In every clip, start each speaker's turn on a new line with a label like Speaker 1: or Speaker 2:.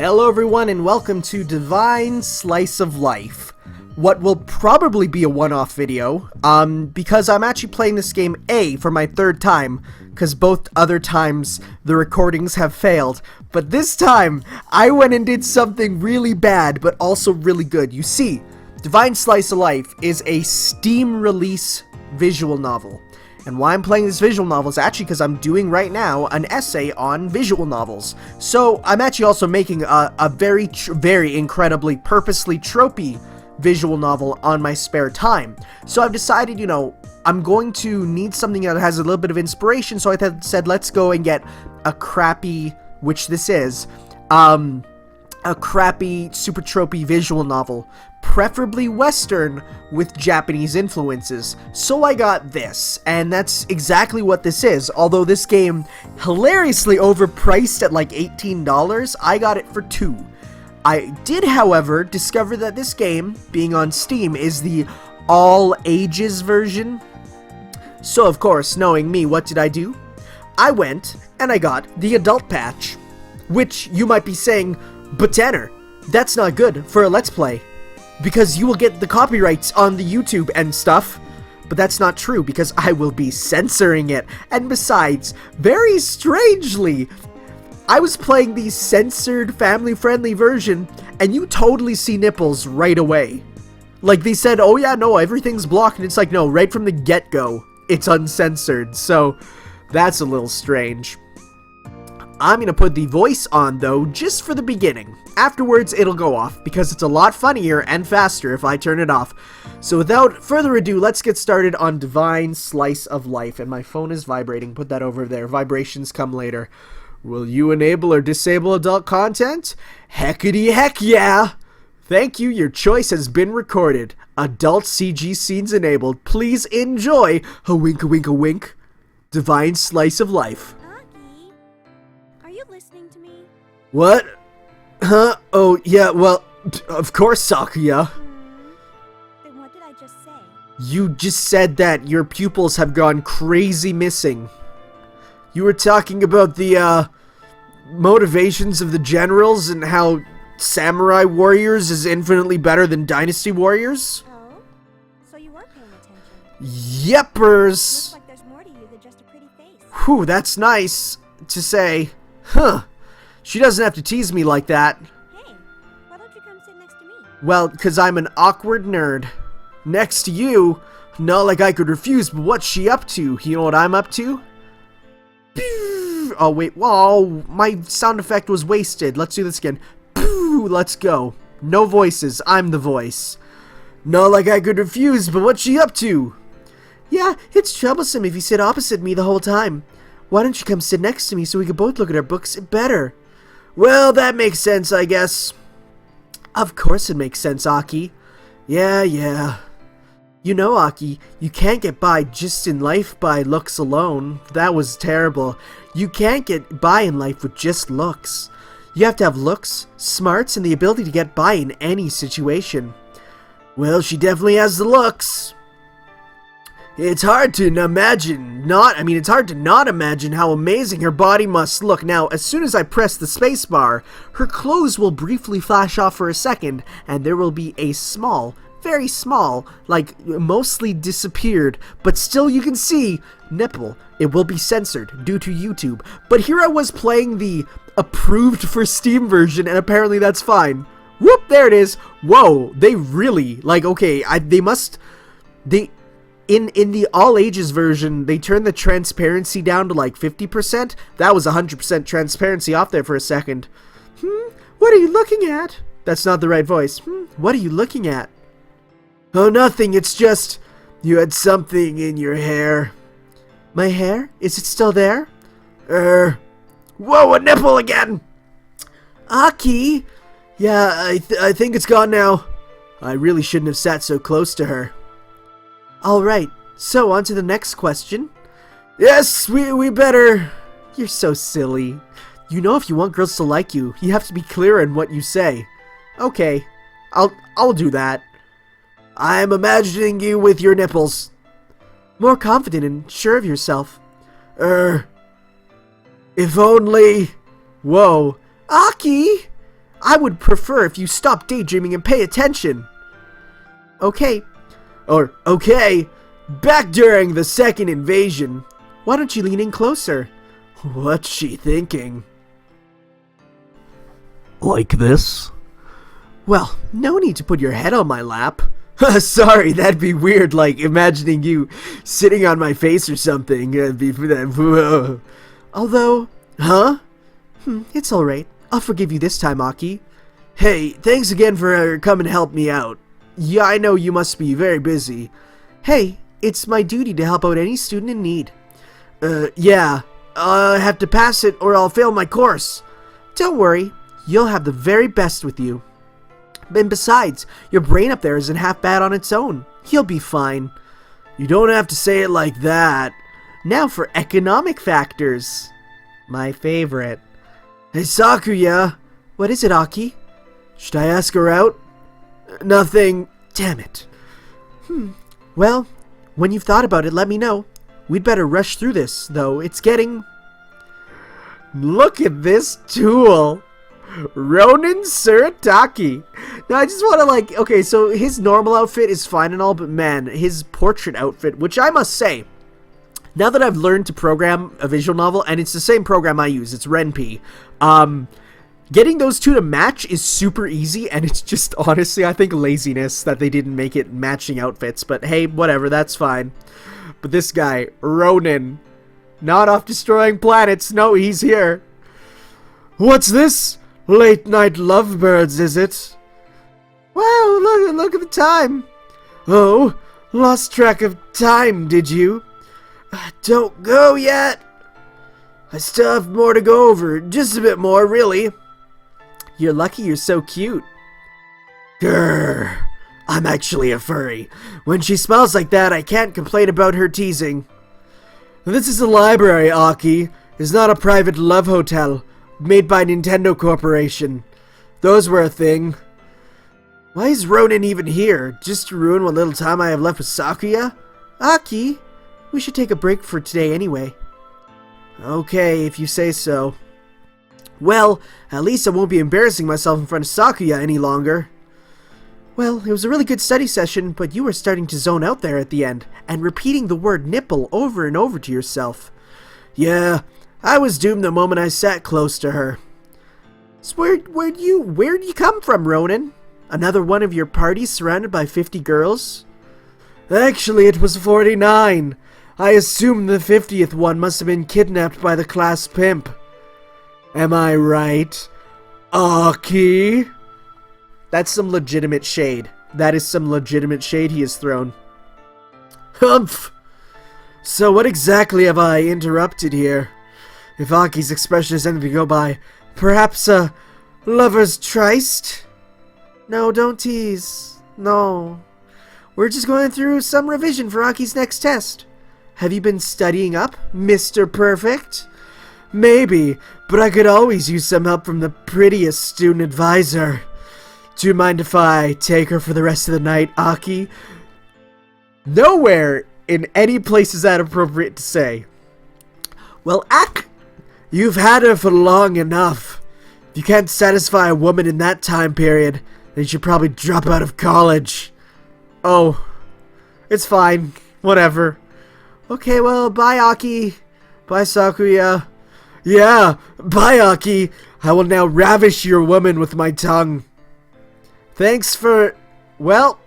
Speaker 1: Hello everyone and welcome to Divine Slice of Life. What will probably be a one-off video, because I'm actually playing this game for my third time, because both other times the recordings have failed. But this time, I went and did something really bad, but also really good. You see, Divine Slice of Life is a Steam release visual novel. And why I'm playing this visual novel is actually because I'm doing right now an essay on visual novels. So I'm actually also making a very incredibly purposely tropey visual novel on my spare time. So I've decided, you know, I'm going to need something that has a little bit of inspiration. So I said, let's go and get a crappy, which this is, a crappy, super tropey visual novel, preferably Western with Japanese influences. So I got this, and that's exactly what this is. Although this game, hilariously overpriced at like $18, I got it for $2. I did, however, discover that this game, being on Steam, is the all ages version. So of course, knowing me, what did I do? I went and I got the adult patch, which you might be saying, but Tanner, that's not good for a Let's Play, because you will get the copyrights on the YouTube and stuff. But that's not true, because I will be censoring it. And besides, very strangely, I was playing the censored family-friendly version, and you totally see nipples right away. Like, they said, oh yeah, no, everything's blocked, and it's like, no, right from the get-go, it's uncensored. So, that's a little strange. I'm gonna put the voice on, though, just for the beginning. Afterwards, it'll go off, because it's a lot funnier and faster if I turn it off. So without further ado, let's get started on Divine Slice of Life. And my phone is vibrating. Put that over there. Vibrations come later. Will you enable or disable adult content? Heckity heck yeah! Thank you, your choice has been recorded. Adult CG scenes enabled. Please enjoy. A wink, a wink, a wink. Divine Slice of Life.
Speaker 2: Listening to me?
Speaker 1: What? Huh? Oh, yeah, well, of course, Sakuya.
Speaker 2: Then what did I just say?
Speaker 1: You just said that your pupils have gone crazy missing. You were talking about the, motivations of the generals and how samurai warriors is infinitely better than dynasty warriors?
Speaker 2: Oh? So you were paying attention.
Speaker 1: Yepers!
Speaker 2: Looks like there's more to you than just a pretty face.
Speaker 1: Whew, that's nice to say. Huh. She doesn't have to tease me like that.
Speaker 2: Hey, why don't you come sit next to me?
Speaker 1: Well, 'cause I'm an awkward nerd. Next to you? Not like I could refuse, but what's she up to? You know what I'm up to? Oh, wait. Whoa, my sound effect was wasted. Let's do this again. Let's go. No voices. I'm the voice. Not like I could refuse, but what's she up to? Yeah, it's troublesome if you sit opposite me the whole time. Why don't you come sit next to me so we can both look at our books better? Well, that makes sense, I guess. Of course it makes sense, Aki. Yeah. You know, Aki, you can't get by just in life by looks alone. That was terrible. You can't get by in life with just looks. You have to have looks, smarts, and the ability to get by in any situation. Well, she definitely has the looks. It's hard to it's hard to not imagine how amazing her body must look. Now, as soon as I press the spacebar, her clothes will briefly flash off for a second, and there will be a small, very small, like mostly disappeared, but still you can see, nipple. It will be censored due to YouTube. But here I was playing the approved for Steam version, and apparently that's fine. Whoop, there it is. Whoa, they really, like, okay, In the all ages version, they turned the transparency down to like 50%. That was 100% transparency off there for a second. What are you looking at? That's not the right voice. What are you looking at? Oh, nothing. It's just, you had something in your hair. My hair? Is it still there? Whoa, a nipple again! Aki? Yeah, I think it's gone now. I really shouldn't have sat so close to her. Alright, so on to the next question. Yes, we better. You're so silly. You know, if you want girls to like you, you have to be clear in what you say. Okay, I'll do that. I'm imagining you with your nipples. More confident and sure of yourself. If only. Whoa. Aki! I would prefer if you stop daydreaming and pay attention. Okay. Or, okay. Back during the second invasion. Why don't you lean in closer? What's she thinking?
Speaker 3: Like this?
Speaker 1: Well, no need to put your head on my lap. Sorry, that'd be weird, like imagining you sitting on my face or something. Although, huh? It's alright. I'll forgive you this time, Aki. Hey, thanks again for coming to help me out. Yeah, I know you must be very busy. Hey, it's my duty to help out any student in need. Yeah, I have to pass it or I'll fail my course. Don't worry, you'll have the very best with you. And besides, your brain up there isn't half bad on its own. You'll be fine. You don't have to say it like that. Now for economic factors. My favorite. Hey, Sakuya. What is it, Aki? Should I ask her out? Nothing. Damn it. Well, when you've thought about it, let me know. We'd better rush through this, though. It's getting... Look at this tool. Ronin Surataki. Now, I just want to, like... Okay, so his normal outfit is fine and all, but man, his portrait outfit, which I must say... Now that I've learned to program a visual novel, and it's the same program I use, it's Ren'Py, getting those two to match is super easy, and it's just, honestly, I think laziness that they didn't make it matching outfits, but hey, whatever, that's fine. But this guy, Ronin, not off destroying planets, no, he's here. What's this? Late night lovebirds, is it? Wow, look at the time. Oh, lost track of time, did you? Don't go yet. I still have more to go over. Just a bit more, really. You're lucky you're so cute. Grrr. I'm actually a furry. When she smells like that, I can't complain about her teasing. This is a library, Aki. It's not a private love hotel made by Nintendo Corporation. Those were a thing. Why is Ronin even here? Just to ruin what little time I have left with Sakuya? Aki? We should take a break for today anyway. Okay, if you say so. Well, at least I won't be embarrassing myself in front of Sakuya any longer. Well, it was a really good study session, but you were starting to zone out there at the end, and repeating the word nipple over and over to yourself. Yeah, I was doomed the moment I sat close to her. So where'd you come from, Ronin? Another one of your parties surrounded by 50 girls? Actually, it was 49. I assume the 50th one must have been kidnapped by the class pimp. Am I right, Aki? That's some legitimate shade. That is some legitimate shade he has thrown. Humph! So what exactly have I interrupted here? If Aki's expression is anything to go by, perhaps a lover's tryst? No, don't tease. No. We're just going through some revision for Aki's next test. Have you been studying up, Mr. Perfect? Maybe, but I could always use some help from the prettiest student advisor. Do you mind if I take her for the rest of the night, Aki? Nowhere in any place is that appropriate to say. Well, you've had her for long enough. If you can't satisfy a woman in that time period, then you should probably drop out of college. Oh, it's fine. Whatever. Okay, well, bye, Aki. Bye, Sakuya. Yeah, bye, Aki. I will now ravish your woman with my tongue. Thanks for, well,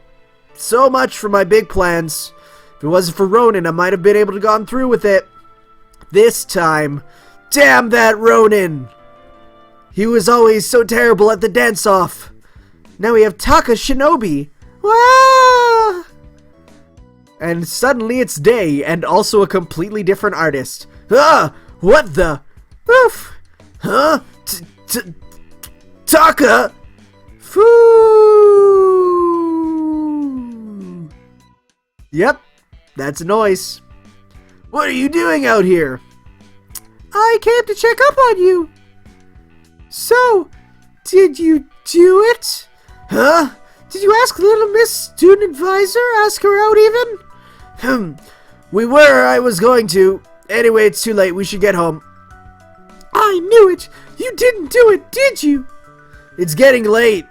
Speaker 1: so much for my big plans. If it wasn't for Ronin, I might have been able to gone through with it. This time, damn that Ronin! He was always so terrible at the dance-off. Now we have Taka Shinobi. Wah! And suddenly it's day, and also a completely different artist. Ah! What the? Oof! Huh? Taka! Foo! Yep, that's a noise. What are you doing out here? I came to check up on you. So, did you do it? Huh? Did you ask little Miss Student Advisor? Ask her out even? We were, I was going to. Anyway, it's too late, we should get home. I knew it! You didn't do it, did you? It's getting late.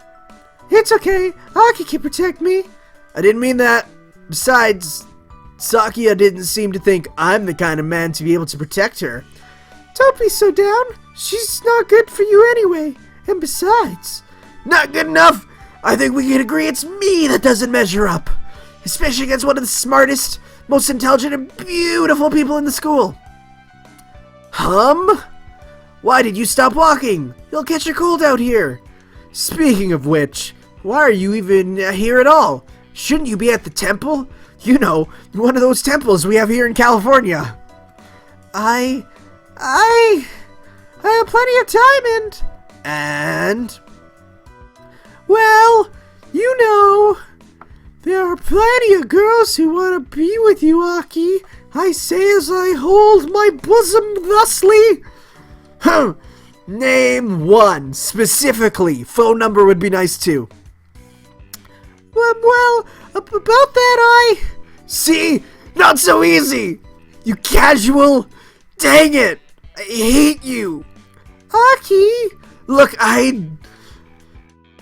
Speaker 1: It's okay. Aki can protect me. I didn't mean that. Besides, Sakia didn't seem to think I'm the kind of man to be able to protect her. Don't be so down. She's not good for you anyway. And besides... Not good enough? I think we can agree it's me that doesn't measure up. Especially against one of the smartest, most intelligent, and beautiful people in the school. Why did you stop walking? You'll catch a cold out here. Speaking of which, why are you even here at all? Shouldn't you be at the temple? You know, one of those temples we have here in California. I have plenty of time and... Well, you know, there are plenty of girls who want to be with you, Aki. I say as I hold my bosom thusly. Name one, specifically. Phone number would be nice too. Well, about that See? Not so easy! You casual! Dang it! I hate you! Aki! Look, I'd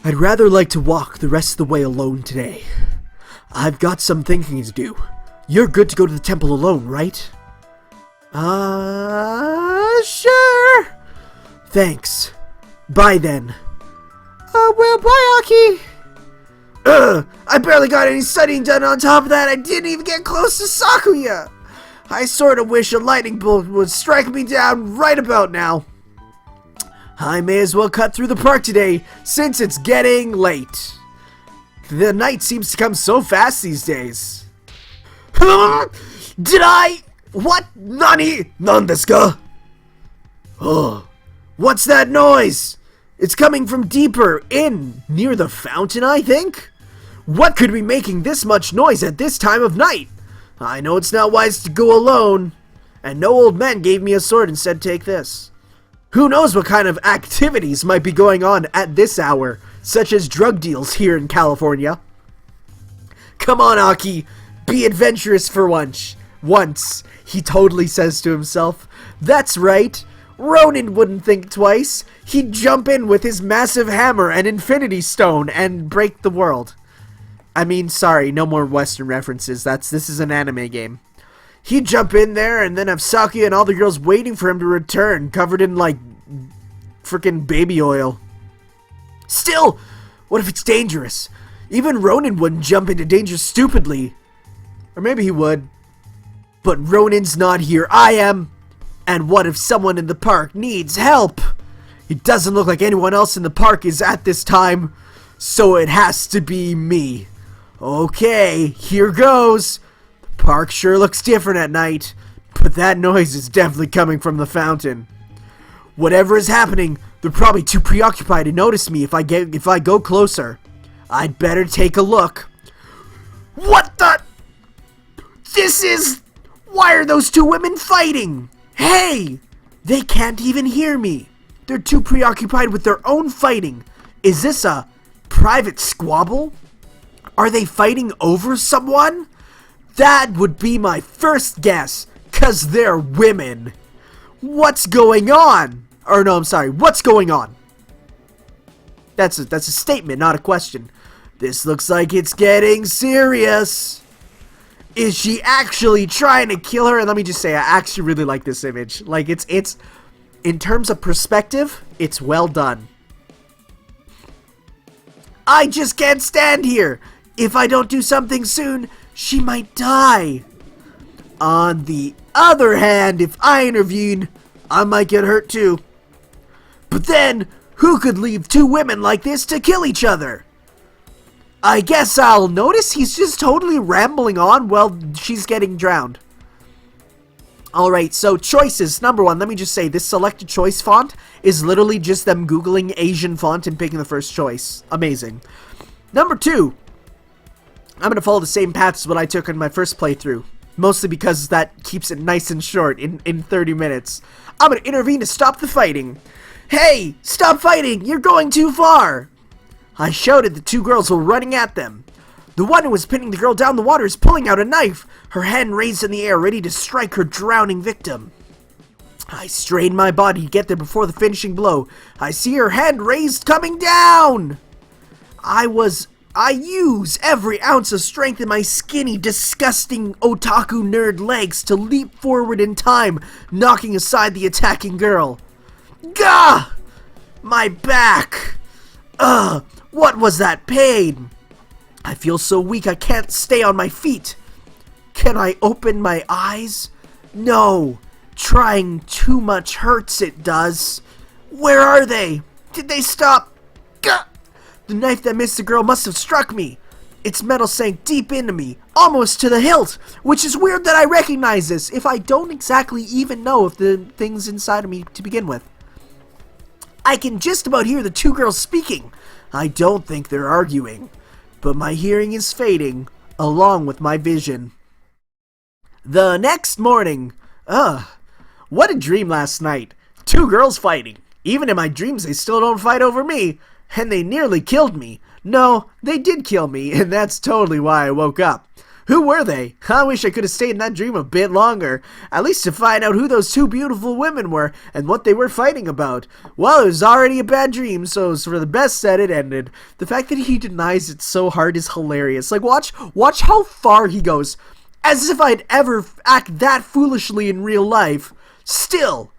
Speaker 1: rather like to walk the rest of the way alone today. I've got some thinking to do. You're good to go to the temple alone, right? Sure. Thanks. Bye then. Well, bye, Aki. I barely got any studying done. On top of that, I didn't even get close to Sakuya. I sort of wish a lightning bolt would strike me down right about now. I may as well cut through the park today, since it's getting late. The night seems to come so fast these days. Did I? What? Nani? Nandesu ka? What's that noise? It's coming from deeper in, near the fountain, I think? What could be making this much noise at this time of night? I know it's not wise to go alone, and no old man gave me a sword and said take this. Who knows what kind of activities might be going on at this hour, such as drug deals here in California. Come on, Aki, be adventurous for once. He totally says to himself. That's right. Ronin wouldn't think twice. He'd jump in with his massive hammer and infinity stone and break the world. I mean, sorry, no more Western references. This is an anime game. He'd jump in there and then have Sakuya and all the girls waiting for him to return, covered in, like, freaking baby oil. Still, what if it's dangerous? Even Ronin wouldn't jump into danger stupidly. Or maybe he would. But Ronin's not here. I am. And what if someone in the park needs help? It doesn't look like anyone else in the park is at this time. So it has to be me. Okay, here goes. The park sure looks different at night. But that noise is definitely coming from the fountain. Whatever is happening, they're probably too preoccupied to notice me if I go closer. I'd better take a look. What the? Why are those two women fighting? Hey! They can't even hear me. They're too preoccupied with their own fighting. Is this a private squabble? Are they fighting over someone? That would be my first guess, 'cause they're women. What's going on? Or no, I'm sorry, what's going on? That's a statement, not a question. This looks like it's getting serious. Is she actually trying to kill her? And let me just say, I actually really like this image. Like, it's in terms of perspective, it's well done. I just can't stand here. If I don't do something soon, she might die. On the other hand, if I intervene, I might get hurt too. But then, who could leave two women like this to kill each other? I guess I'll notice he's just totally rambling on while she's getting drowned. Alright, so choices. Number one, let me just say, this selected choice font is literally just them Googling Asian font and picking the first choice. Amazing. Number two, I'm going to follow the same path as what I took in my first playthrough. Mostly because that keeps it nice and short in 30 minutes. I'm going to intervene to stop the fighting. Hey, stop fighting! You're going too far! I shouted. The two girls were running at them. The one who was pinning the girl down the water is pulling out a knife, her hand raised in the air, ready to strike her drowning victim. I strain my body to get there before the finishing blow. I see her hand raised coming down! I use every ounce of strength in my skinny, disgusting otaku nerd legs to leap forward in time, knocking aside the attacking girl. Gah! My back! Ugh! What was that pain? I feel so weak I can't stay on my feet. Can I open my eyes? No. Trying too much hurts, it does. Where are they? Did they stop? Gah! The knife that missed the girl must have struck me. Its metal sank deep into me, almost to the hilt, which is weird that I recognize this if I don't exactly even know if the thing's inside of me to begin with. I can just about hear the two girls speaking. I don't think they're arguing, but my hearing is fading, along with my vision. The next morning. What a dream last night. Two girls fighting. Even in my dreams they still don't fight over me. And they nearly killed me. No, they did kill me, and that's totally why I woke up. Who were they? I wish I could have stayed in that dream a bit longer, at least to find out who those two beautiful women were and what they were fighting about. Well, it was already a bad dream, so it was for the best that it ended. The fact that he denies it so hard is hilarious. Like, watch how far he goes. As if I'd ever act that foolishly in real life. Still,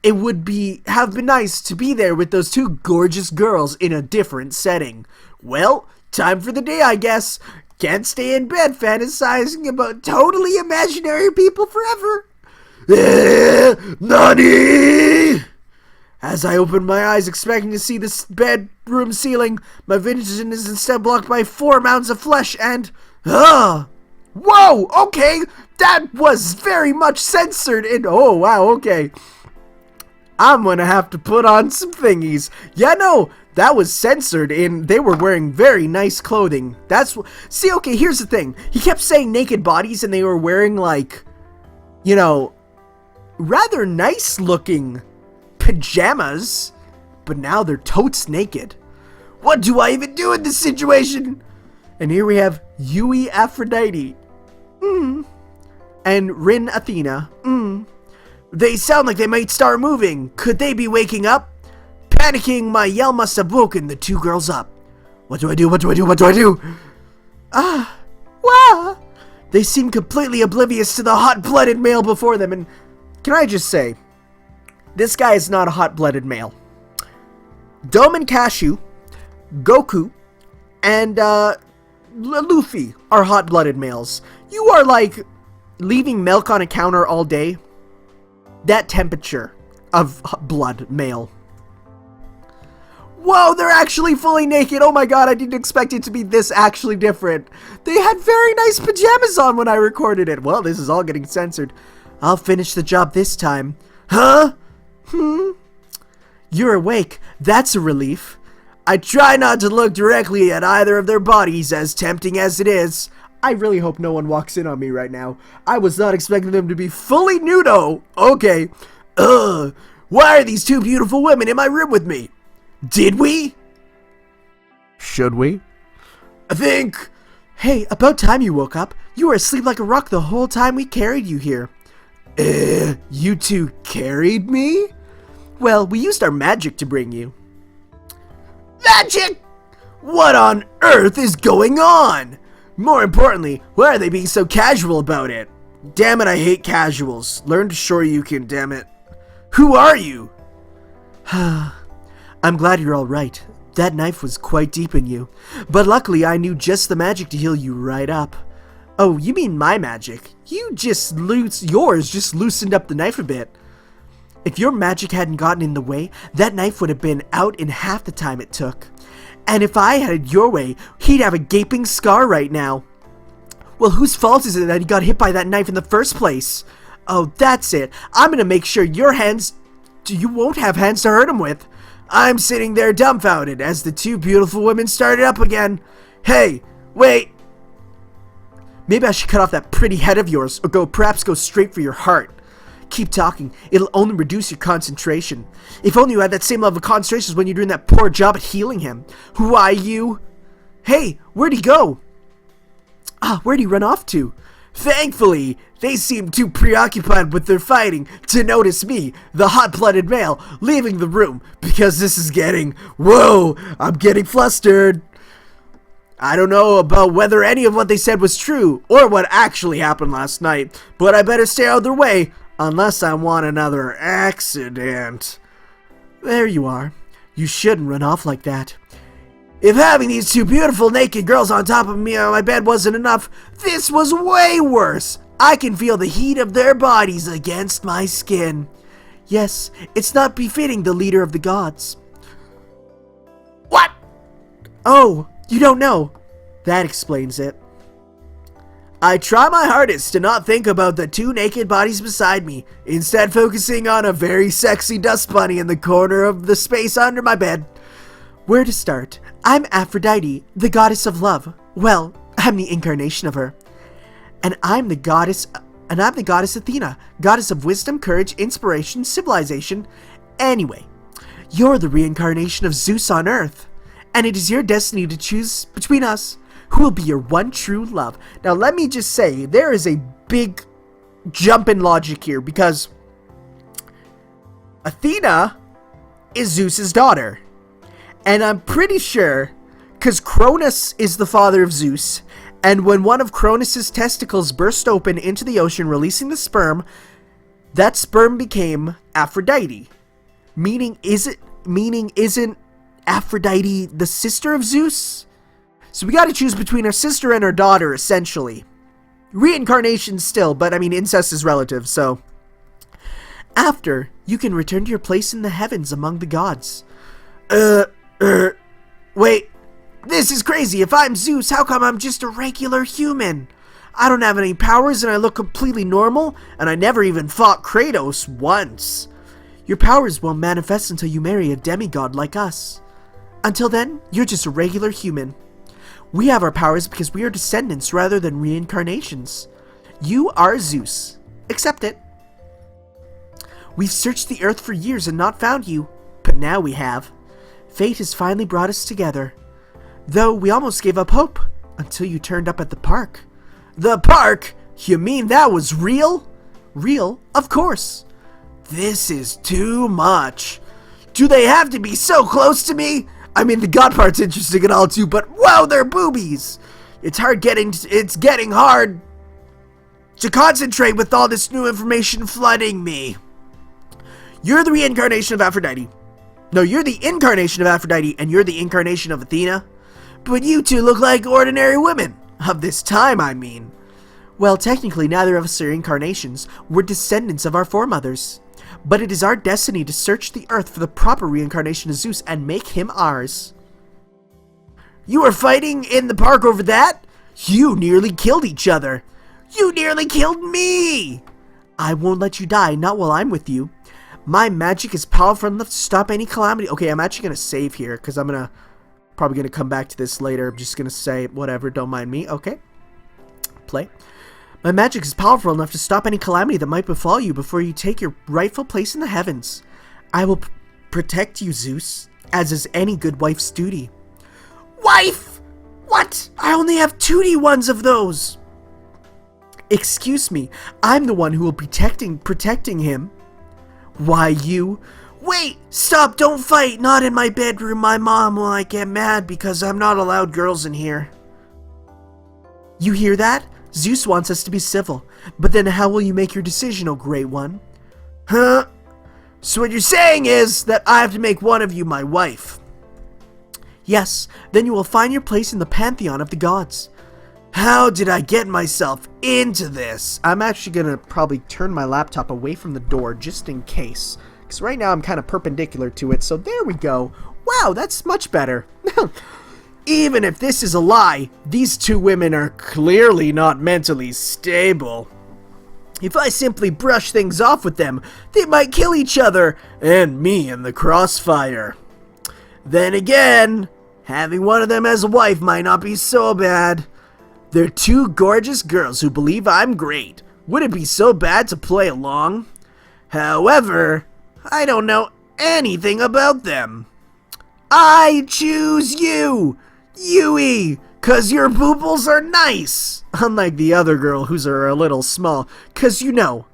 Speaker 1: it would have been nice to be there with those two gorgeous girls in a different setting. Well, time for the day, I guess. Can't stay in bed fantasizing about totally imaginary people forever. Nani? As I open my eyes expecting to see this bedroom ceiling, my vision is instead blocked by 4 mounds of flesh and... Whoa, okay, that was very much censored and... Oh, wow, okay. I'm gonna have to put on some thingies. Yeah, no, that was censored and they were wearing very nice clothing. See, okay, here's the thing. He kept saying naked bodies and they were wearing, like, you know, rather nice looking pajamas. But now they're totes naked. What do I even do in this situation? And here we have Yui Aphrodite. And Rin Athena. They sound like they might start moving. Could they be waking up? Panicking, my yell must have woken the two girls up. What do I do? What do I do? What do I do? Wow. They seem completely oblivious to the hot-blooded male before them. And can I just say, this guy is not a hot-blooded male. Domen Cashew, Goku, and Luffy are hot-blooded males. You are like leaving milk on a counter all day. That temperature of blood male. Whoa, they're actually fully naked. Oh my god, I didn't expect it to be this actually different. They had very nice pajamas on when I recorded it. Well, this is all getting censored. I'll finish the job this time. Huh? You're awake. That's a relief. I try not to look directly at either of their bodies, as tempting as it is. I really hope no one walks in on me right now. I was not expecting them to be fully nudo. Okay. Why are these two beautiful women in my room with me? Did we? Should we? I think... Hey, about time you woke up. You were asleep like a rock the whole time we carried you here. You two carried me? Well, we used our magic to bring you. Magic? What on earth is going on? More importantly, why are they being so casual about it? Damn it, I hate casuals. Learn to Shoryuken, damn it. Who are you? I'm glad you're alright. That knife was quite deep in you. But luckily, I knew just the magic to heal you right up. Oh, you mean my magic? Yours just loosened up the knife a bit. If your magic hadn't gotten in the way, that knife would have been out in half the time it took. And if I had it your way, he'd have a gaping scar right now. Well, whose fault is it that he got hit by that knife in the first place? Oh, that's it. I'm gonna make sure you won't have hands to hurt him with. I'm sitting there dumbfounded as the two beautiful women started up again. Hey, wait. Maybe I should cut off that pretty head of yours, or perhaps go straight for your heart. Keep talking. It'll only reduce your concentration. If only you had that same level of concentration as when you're doing that poor job at healing him. Who are you? Hey, where'd he go? Where'd he run off to? Thankfully, they seemed too preoccupied with their fighting to notice me, the hot-blooded male, leaving the room, because this is getting... Whoa, I'm getting flustered. I don't know about whether any of what they said was true, or what actually happened last night, but I better stay out of their way, unless I want another accident. There you are. You shouldn't run off like that. If having these two beautiful naked girls on top of me on my bed wasn't enough, this was way worse. I can feel the heat of their bodies against my skin. Yes, it's not befitting the leader of the gods. What? Oh, you don't know. That explains it. I try my hardest to not think about the two naked bodies beside me, instead focusing on a very sexy dust bunny in the corner of the space under my bed. Where to start? I'm Aphrodite, the goddess of love. Well, I'm the incarnation of her. And I'm the goddess Athena, goddess of wisdom, courage, inspiration, civilization. Anyway, you're the reincarnation of Zeus on Earth, and it is your destiny to choose between us who will be your one true love. Now let me just say, there is a big jump in logic here, because Athena is Zeus's daughter. And I'm pretty sure, because Cronus is the father of Zeus, and when one of Cronus's testicles burst open into the ocean, releasing the sperm, that sperm became Aphrodite. Meaning isn't Aphrodite the sister of Zeus? So we gotta choose between our sister and our daughter, essentially. Reincarnation still, but I mean incest is relative, so. After, you can return to your place in the heavens among the gods. Wait, this is crazy. If I'm Zeus, how come I'm just a regular human? I don't have any powers and I look completely normal, and I never even fought Kratos once. Your powers won't manifest until you marry a demigod like us. Until then, you're just a regular human. We have our powers because we are descendants rather than reincarnations. You are Zeus. Accept it. We've searched the earth for years and not found you, but now we have. Fate has finally brought us together. Though we almost gave up hope until you turned up at the park. The park? You mean that was real? Real? Of course. This is too much. Do they have to be so close to me? I mean, the god part's interesting and all too, but wow, they're boobies. It's getting hard to concentrate with all this new information flooding me. You're the reincarnation of Aphrodite. No, you're the incarnation of Aphrodite, and you're the incarnation of Athena. But you two look like ordinary women. Of this time, I mean. Well, technically, neither of us are incarnations. We're descendants of our foremothers. But it is our destiny to search the earth for the proper reincarnation of Zeus and make him ours. You were fighting in the park over that? You nearly killed each other. You nearly killed me! I won't let you die, not while I'm with you. My magic is powerful enough to stop any calamity. Okay, I'm actually going to save here, because I'm probably going to come back to this later. I'm just going to say, whatever, don't mind me. Okay. Play. My magic is powerful enough to stop any calamity that might befall you before you take your rightful place in the heavens. I will protect you, Zeus, as is any good wife's duty. Wife! What? I only have 2D ones of those. Excuse me, I'm the one who will be protecting him. Why, you? Wait! Stop! Don't fight! Not in my bedroom. My mom will get mad because I'm not allowed girls in here. You hear that? Zeus wants us to be civil. But then how will you make your decision, O Great One? Huh? So what you're saying is that I have to make one of you my wife. Yes, then you will find your place in the pantheon of the gods. How did I get myself into this? I'm actually going to probably turn my laptop away from the door just in case. Because right now I'm kind of perpendicular to it, so there we go. Wow, that's much better. Even if this is a lie, these two women are clearly not mentally stable. If I simply brush things off with them, they might kill each other, and me in the crossfire. Then again, having one of them as a wife might not be so bad. They're two gorgeous girls who believe I'm great. Would it be so bad to play along? However, I don't know anything about them. I choose you! Yui! 'Cause your boobles are nice! Unlike the other girl who's a little small. 'Cause you know,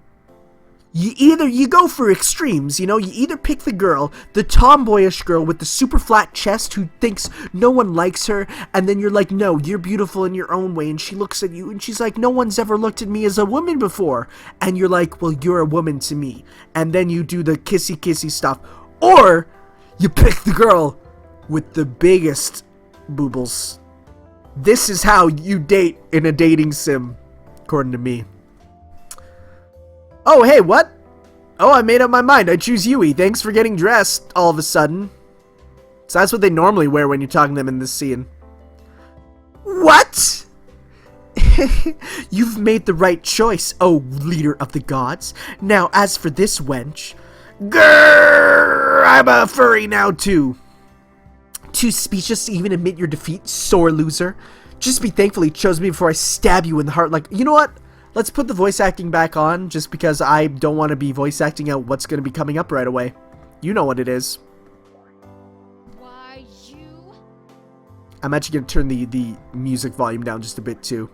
Speaker 1: you go for extremes, you know? You either pick the girl, the tomboyish girl with the super flat chest who thinks no one likes her, and then you're like, no, you're beautiful in your own way, and she looks at you and she's like, no one's ever looked at me as a woman before. And you're like, well, you're a woman to me. And then you do the kissy kissy stuff. Or you pick the girl with the biggest boobles. This is how you date in a dating sim, according to me. Oh, hey, what? Oh, I made up my mind. I choose Yui. Thanks for getting dressed all of a sudden. So that's what they normally wear when you're talking to them in this scene. What? You've made the right choice, oh leader of the gods. Now, as for this wench... Grrr! I'm a furry now, too. Too speechless to even admit your defeat, sore loser. Just be thankful he chose me before I stab you in the heart like... You know what? Let's put the voice acting back on, just because I don't want to be voice acting out what's going to be coming up right away. You know what it is.
Speaker 3: Why, you?
Speaker 1: I'm actually going to turn the music volume down just a bit, too.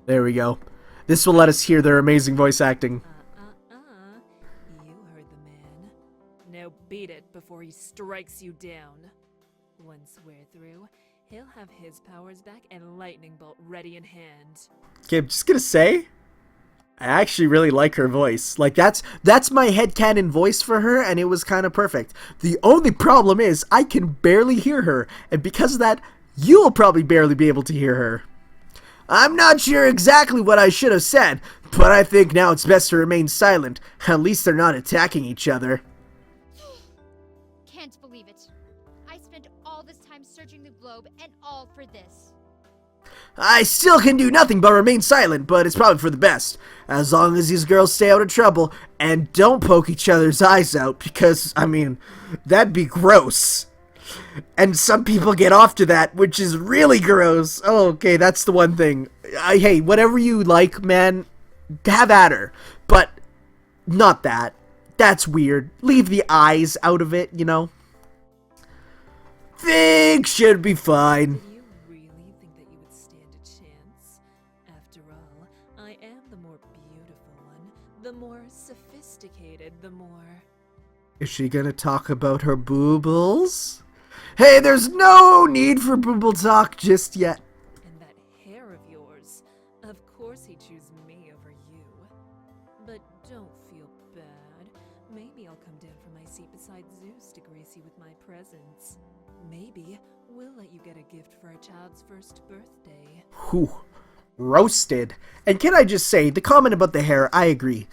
Speaker 1: There we go. This will let us hear their amazing voice acting.
Speaker 3: You heard the man. Now beat it before he strikes you down. Once we're through, he'll have his powers back and lightning bolt ready in hand.
Speaker 1: Okay, I'm just gonna say, I actually really like her voice. Like, that's my headcanon voice for her, and it was kind of perfect. The only problem is, I can barely hear her, and because of that, you'll probably barely be able to hear her. I'm not sure exactly what I should have said, but I think now it's best to remain silent. At least they're not attacking each other.
Speaker 4: Can't believe it. I spent all this time searching the globe, and all for this.
Speaker 1: I still can do nothing but remain silent, but it's probably for the best. As long as these girls stay out of trouble and don't poke each other's eyes out, because, I mean, that'd be gross. And some people get off to that, which is really gross. Oh, okay, that's the one thing. Hey, whatever you like, man, have at her. But not that. That's weird. Leave the eyes out of it, you know? Things should be fine.
Speaker 3: Do you really think that you would stand a chance? After all, I am the more beautiful one, the more sophisticated, the more...
Speaker 1: Is she gonna talk about her boobles? Hey, there's no need for booble talk just yet.
Speaker 3: And that hair of yours. Of course he'd choose me over you. But don't feel bad. Maybe I'll come down from my seat beside Zeus to grace you with my presence. Maybe we'll let you get a gift for a child's first birthday.
Speaker 1: Whew. Roasted. And can I just say, the comment about the hair, I agree.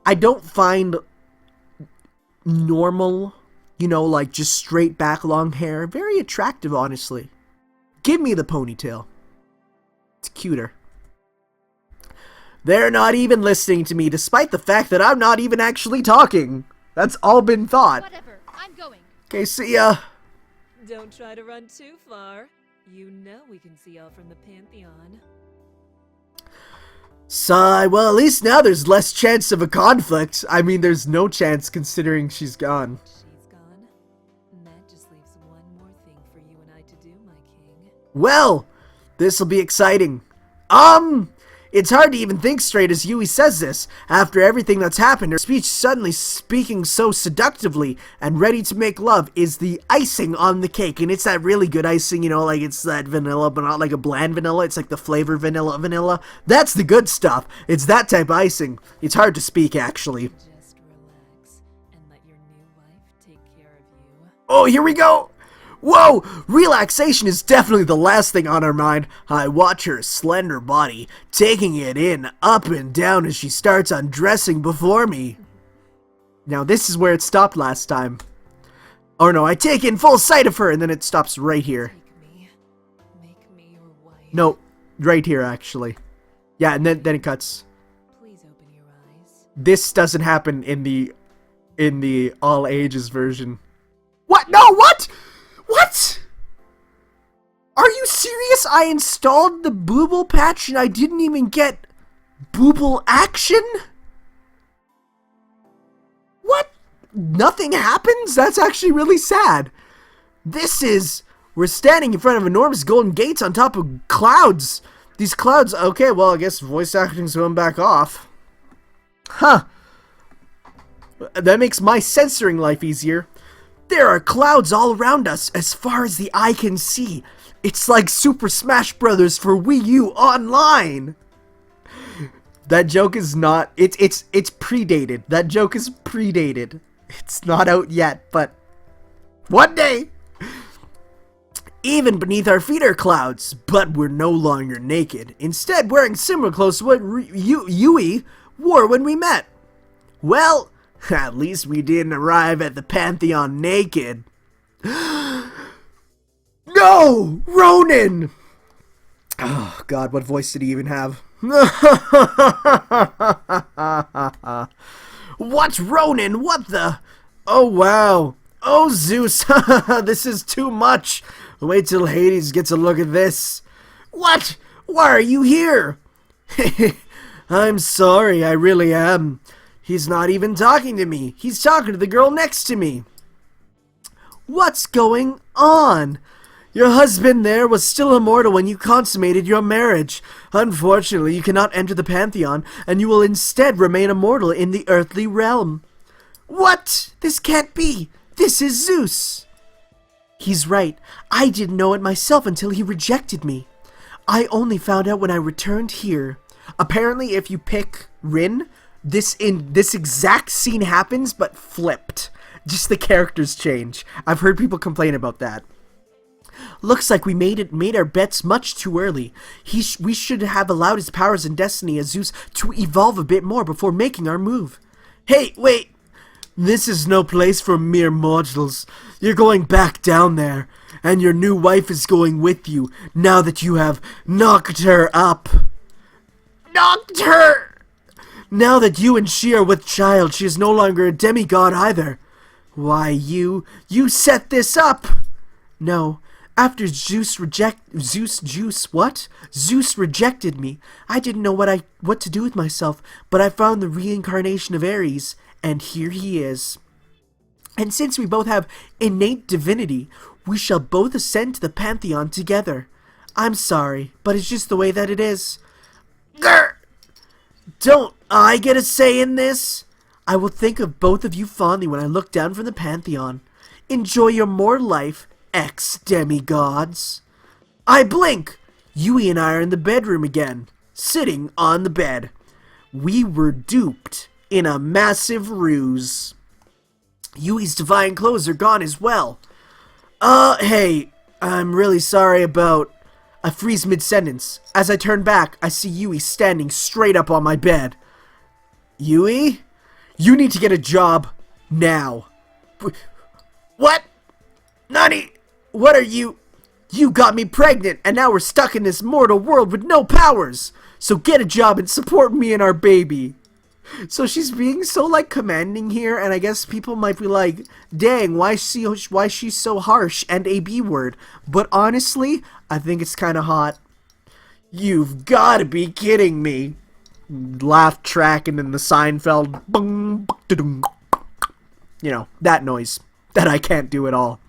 Speaker 1: I don't find normal, you know, like just straight back long hair very attractive, honestly. Give me the ponytail. It's cuter. They're not even listening to me, despite the fact that I'm not even actually talking. That's all been thought.
Speaker 4: Whatever, I'm going.
Speaker 1: Okay, see ya.
Speaker 3: Don't try to run too far. You know we can see all from the Pantheon.
Speaker 1: Sigh, well, at least now there's less chance of a conflict. I mean, there's no chance considering she's gone.
Speaker 3: She's gone. And that just leaves one more thing for you and I to do, my king.
Speaker 1: Well, this'll be exciting. It's hard to even think straight as Yui says this. After everything that's happened, her speech suddenly speaking so seductively and ready to make love is the icing on the cake. And it's that really good icing, you know, like it's that vanilla, but not like a bland vanilla. It's like the flavor vanilla. That's the good stuff. It's that type of icing. It's hard to speak, actually.
Speaker 3: Just relax and let your new wife take care of you.
Speaker 1: Oh, here we go. Whoa! Relaxation is definitely the last thing on her mind. I watch her slender body, taking it in, up and down as she starts undressing before me. Now this is where it stopped last time. Oh no, I take in full sight of her and then it stops right here.
Speaker 3: Make me your wife.
Speaker 1: No, right here actually. Yeah, and then it cuts.
Speaker 3: Please open your eyes.
Speaker 1: This doesn't happen in the all ages version. What? No, what? What? Are you serious? I installed the Booble patch and I didn't even get Booble action? What? Nothing happens? That's actually really sad. This is We're standing in front of enormous golden gates on top of clouds. These clouds, okay, well, I guess voice acting's going back off. Huh. That makes my censoring life easier. There are clouds all around us as far as the eye can see. It's like Super Smash Brothers for Wii U Online. That joke is not, it's predated. That joke is predated. It's not out yet, but one day. Even beneath our feet are clouds, but we're no longer naked. Instead, wearing similar clothes to what Yui wore when we met. Well, at least we didn't arrive at the Pantheon naked. No! Ronin! Oh, God, what voice did he even have? What's Ronin? What the? Oh, wow. Oh, Zeus. This is too much. Wait till Hades gets a look at this. What? Why are you here? I'm sorry, I really am. He's not even talking to me. He's talking to the girl next to me. What's going on? Your husband there was still immortal when you consummated your marriage. Unfortunately, you cannot enter the Pantheon, and you will instead remain immortal in the earthly realm. What? This can't be. This is Zeus. He's right. I didn't know it myself until he rejected me. I only found out when I returned here. Apparently, if you pick Rin, this exact scene happens, but flipped. Just the characters change. I've heard people complain about that. Looks like we made our bets much too early. We should have allowed his powers and destiny as Zeus to evolve a bit more before making our move. Hey, wait! This is no place for mere mortals. You're going back down there, and your new wife is going with you, now that you have knocked her up. Knocked her! Now that you and she are with child, she is no longer a demigod either. Why, you set this up! No, after Zeus rejected me. I didn't know what to do with myself, but I found the reincarnation of Ares, and here he is. And since we both have innate divinity, we shall both ascend to the Pantheon together. I'm sorry, but it's just the way that it is. Grr! Don't I get a say in this? I will think of both of you fondly when I look down from the Pantheon. Enjoy your mortal life, ex-demigods. I blink! Yui and I are in the bedroom again, sitting on the bed. We were duped in a massive ruse. Yui's divine clothes are gone as well. Hey, I'm really sorry about... I freeze mid-sentence. As I turn back, I see Yui standing straight up on my bed. Yui? You need to get a job now. What? Nani? What are you? You got me pregnant, and now we're stuck in this mortal world with no powers. So get a job and support me and our baby. So she's being so like commanding here, and I guess people might be like, dang, why she's so harsh and a B word. But honestly, I think it's kind of hot. You've got to be kidding me. Laugh track and then the Seinfeld, bung, you know, that noise that I can't do at all.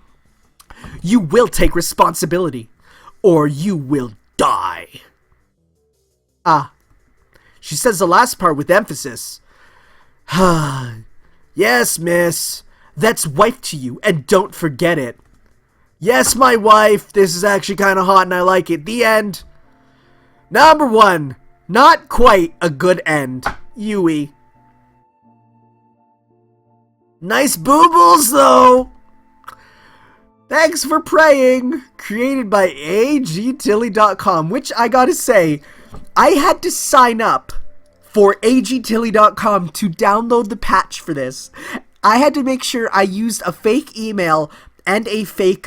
Speaker 1: You will take responsibility, or you will die. Ah. She says the last part with emphasis. Yes, miss. That's wife to you, and don't forget it. Yes, my wife. This is actually kind of hot, and I like it. The end. Number 1. Not quite a good end. Yui. Nice boobles, though. Thanks for praying. Created by agtilly.com, which I gotta say, I had to sign up for agtilly.com to download the patch for this. I had to make sure I used a fake email and a fake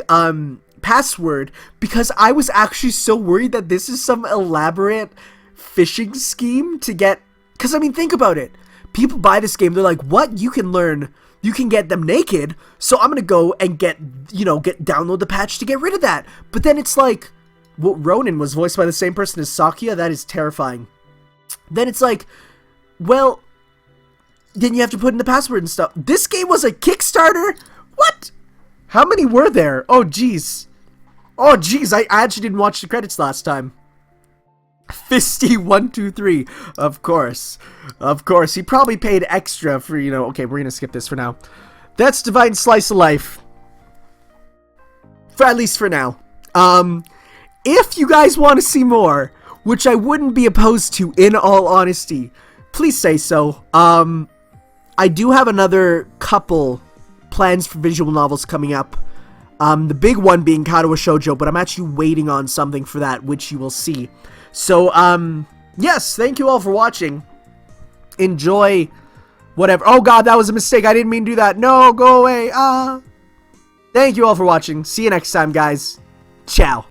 Speaker 1: password because I was actually so worried that this is some elaborate phishing scheme to get... Because, I mean, think about it. People buy this game, they're like, what? You can get them naked, so I'm gonna go and download the patch to get rid of that. But then it's like... Well, Ronin was voiced by the same person as Sakia. That is terrifying. Then it's like, well, then you have to put in the password and stuff. This game was a Kickstarter? What? How many were there? Oh, jeez. Oh, jeez, I actually didn't watch the credits last time. Fisty123, of course. Of course, he probably paid extra for, you know, okay, we're gonna skip this for now. That's Divine Slice of Life. For at least for now. If you guys want to see more, which I wouldn't be opposed to in all honesty, please say so. I do have another couple plans for visual novels coming up. The big one being Kadowa Shoujo, but I'm actually waiting on something for that, which you will see. So, yes, thank you all for watching. Enjoy whatever. Oh god, that was a mistake. I didn't mean to do that. No, go away. Thank you all for watching. See you next time, guys. Ciao.